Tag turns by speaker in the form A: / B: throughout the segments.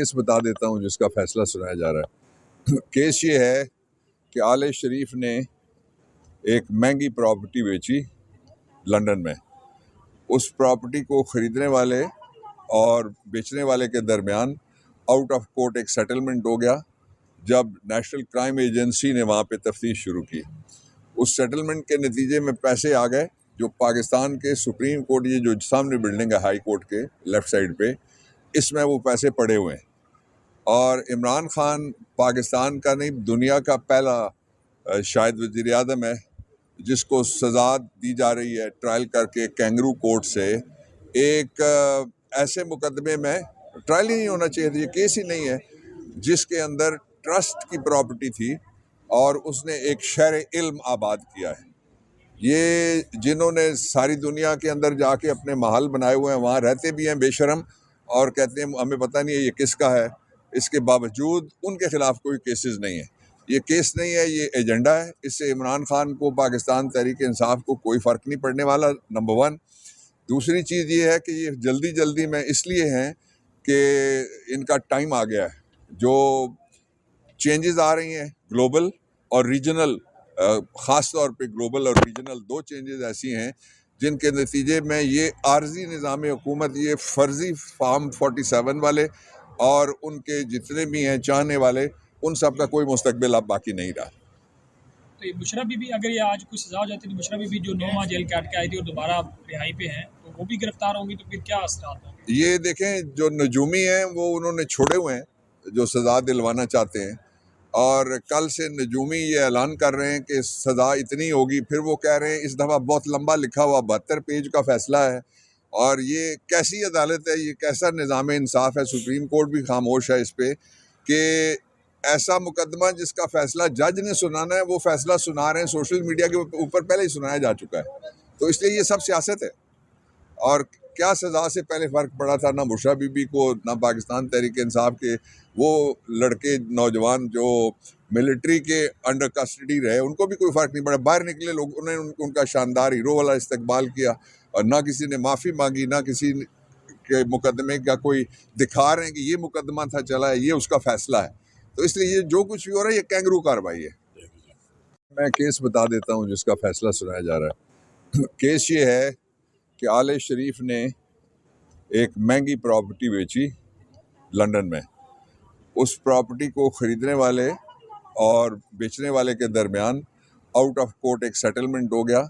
A: Case बता देता हूँ जिसका फैसला सुनाया जा रहा है। केस ये है कि आले शरीफ ने एक महंगी प्रॉपर्टी बेची लंदन में। उस प्रॉपर्टी को ख़रीदने वाले और बेचने वाले के दरमियान आउट ऑफ कोर्ट एक सेटलमेंट हो गया जब नेशनल क्राइम एजेंसी ने वहाँ पे तफ्तीश शुरू की। उस सेटलमेंट के नतीजे में पैसे आ गए जो पाकिस्तान के सुप्रीम कोर्ट, ये जो सामने बिल्डिंग है हाई कोर्ट के लेफ़्ट साइड पे, इसमें वो पैसे पड़े हुए हैं। और इमरान खान पाकिस्तान का नहीं, दुनिया का पहला शायद वज़ीर आज़म है जिसको सज़ा दी जा रही है ट्रायल करके कैंगरू कोर्ट से। एक ऐसे मुकदमे में ट्रायल ही नहीं होना चाहिए था, ये केस ही नहीं है, जिसके अंदर ट्रस्ट की प्रॉपर्टी थी और उसने एक शहर इल्म आबाद किया है। ये जिन्होंने सारी दुनिया के अंदर जाके अपने महल बनाए हुए हैं, वहाँ रहते भी हैं बेशरम और कहते हैं हमें पता नहीं है ये किसका है। इसके बावजूद उनके खिलाफ कोई केसेस नहीं है। ये केस नहीं है, ये एजेंडा है। इससे इमरान खान को, पाकिस्तान तहरीक इंसाफ को कोई फ़र्क नहीं पड़ने वाला, नंबर वन। दूसरी चीज़ ये है कि ये जल्दी जल्दी में इसलिए हैं कि इनका टाइम आ गया है। जो चेंजेस आ रही हैं ग्लोबल और रीजनल, ख़ास तौर पे ग्लोबल और रीजनल, दो चेंजेस ऐसी हैं जिनके नतीजे में ये आर्जी निज़ाम हुकूमत, ये फ़र्ज़ी फार्म 47 वाले और उनके जितने भी हैं चाहने वाले, उन सब का कोई मुस्तकबिल अब बाकी नहीं रहा।
B: तो ये बुशरा बीबी, अगर ये आज कुछ सज़ा हो जाती है तो बुशरा बीबी जो 9 माह जेल काट के आई थी और दोबारा रिहाई पे हैं, तो वो भी गिरफ्तार होंगी, तो फिर क्या असरात होंगे?
A: ये देखें, जो नजूमी हैं वो उन्होंने छोड़े हुए हैं जो सज़ा दिलवाना चाहते हैं, और कल से नजूमी ये ऐलान कर रहे हैं कि सज़ा इतनी होगी। फिर वो कह रहे हैं इस दफ़ा बहुत लंबा लिखा हुआ 72 पेज का फ़ैसला है। और ये कैसी अदालत है, ये कैसा निज़ाम इंसाफ है। सुप्रीम कोर्ट भी खामोश है इस पर कि ऐसा मुकदमा जिसका फ़ैसला जज ने सुनाना है, वो फ़ैसला सुना रहे हैं सोशल मीडिया के ऊपर, पहले ही सुनाया जा चुका है। तो इसलिए ये सब सियासत है। और क्या सज़ा से पहले फ़र्क पड़ा था ना बुशरा बीबी को, ना पाकिस्तान तहरीक इंसाफ के वो लड़के नौजवान जो मिलिट्री के अंडर कस्टडी रहे, उनको भी कोई फ़र्क नहीं पड़ा। बाहर निकले लोग, उन्होंने उनका शानदार हीरो वाला इस्तकबाल किया और ना किसी ने माफ़ी मांगी, ना किसी के मुकदमे का कोई दिखा रहे हैं कि ये मुकदमा था चला है, ये उसका फ़ैसला है। तो इसलिए ये जो कुछ भी हो रहा है ये कैंगरू कार्रवाई है। मैं केस बता देता हूँ जिसका फ़ैसला सुनाया जा रहा है। केस ये है कि आले शरीफ ने एक महंगी प्रॉपर्टी बेची लंदन में। उस प्रॉपर्टी को ख़रीदने वाले और बेचने वाले के दरमियान आउट ऑफ कोर्ट एक सेटलमेंट हो गया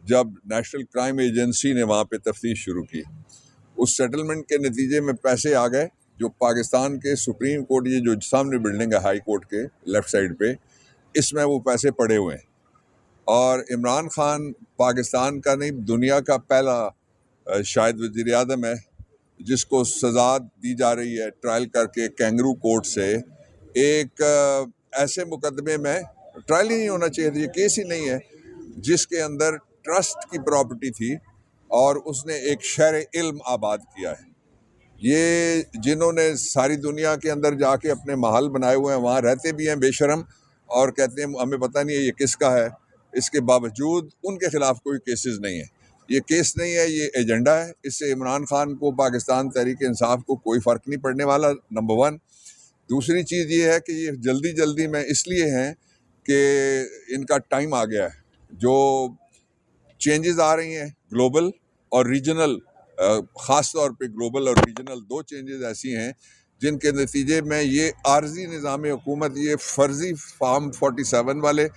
A: जब नेशनल क्राइम एजेंसी ने वहाँ पे तफ्तीश शुरू की। उस सेटलमेंट के नतीजे में पैसे आ गए जो पाकिस्तान के सुप्रीम कोर्ट, ये जो सामने बिल्डिंग है हाई कोर्ट के लेफ़्ट साइड पे, इसमें वो पैसे पड़े हुए हैं। और इमरान खान पाकिस्तान का नहीं, दुनिया का पहला शायद वज़ीर आज़म है जिसको सज़ा दी जा रही है ट्रायल करके कैंगरू कोर्ट से। एक ऐसे मुकदमे में ट्रायल ही नहीं होना चाहिए था, ये केस ही नहीं है, जिसके अंदर ट्रस्ट की प्रॉपर्टी थी और उसने एक शहर इल्म आबाद किया है। ये जिन्होंने सारी दुनिया के अंदर जाके अपने महल बनाए हुए हैं, वहाँ रहते भी हैं बेशरम और कहते हैं हमें पता नहीं है ये किसका है। इसके बावजूद उनके खिलाफ कोई केसेस नहीं है। ये केस नहीं है, ये एजेंडा है। इससे इमरान खान को, पाकिस्तान तहरीक इंसाफ को कोई फ़र्क नहीं पड़ने वाला, नंबर वन। दूसरी चीज़ ये है कि ये जल्दी जल्दी में इसलिए हैं कि इनका टाइम आ गया है। जो चेंजेस आ रही हैं ग्लोबल और रीजनल, ख़ास तौर पे ग्लोबल और रीजनल, दो चेंजेस ऐसी हैं जिनके नतीजे में ये आर्जी निज़ाम हुकूमत, ये फ़र्ज़ी फार्म 47 वाले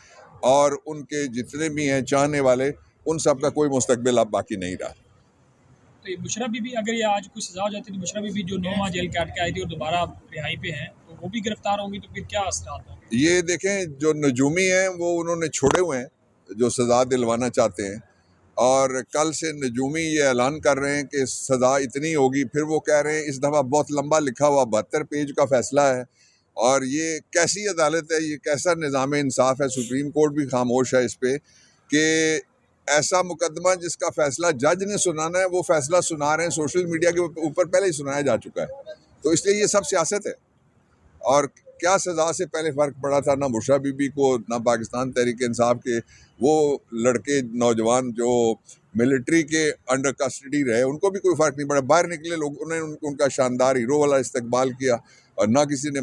A: और उनके जितने भी हैं चाहने वाले, उन सब का कोई मुस्तकबिल अब बाकी नहीं रहा।
B: तो ये बुशरा बीबी, अगर ये आज कुछ सज़ा हो जाती है तो बुशरा बीबी जो 9 माह जेल काट के आई थी और दोबारा रिहाई पे हैं, तो वो भी गिरफ्तार होंगी, तो फिर क्या असरात होंगे?
A: ये देखें, जो नजूमी हैं वो उन्होंने छोड़े हुए हैं जो सज़ा दिलवाना चाहते हैं, और कल से नजूमी ये ऐलान कर रहे हैं कि सज़ा इतनी होगी। फिर वो कह रहे हैं इस दफ़ा बहुत लंबा लिखा हुआ 72 पेज का फ़ैसला है। और ये कैसी अदालत है, ये कैसा निज़ाम इंसाफ है। सुप्रीम कोर्ट भी खामोश है इस पर कि ऐसा मुकदमा जिसका फ़ैसला जज ने सुनाना है, वो फ़ैसला सुना रहे हैं सोशल मीडिया के ऊपर, पहले ही सुनाया जा चुका है। तो इसलिए ये सब सियासत है। और क्या सज़ा से पहले फ़र्क पड़ा था ना बुशरा बीबी को, ना पाकिस्तान तहरीक इंसाफ के वो लड़के नौजवान जो मिलिट्री के अंडर कस्टडी रहे, उनको भी कोई फ़र्क नहीं पड़ा। बाहर निकले लोग, उन्होंने उनका शानदार हीरो वाला इस्तकबाल किया और ना किसी ने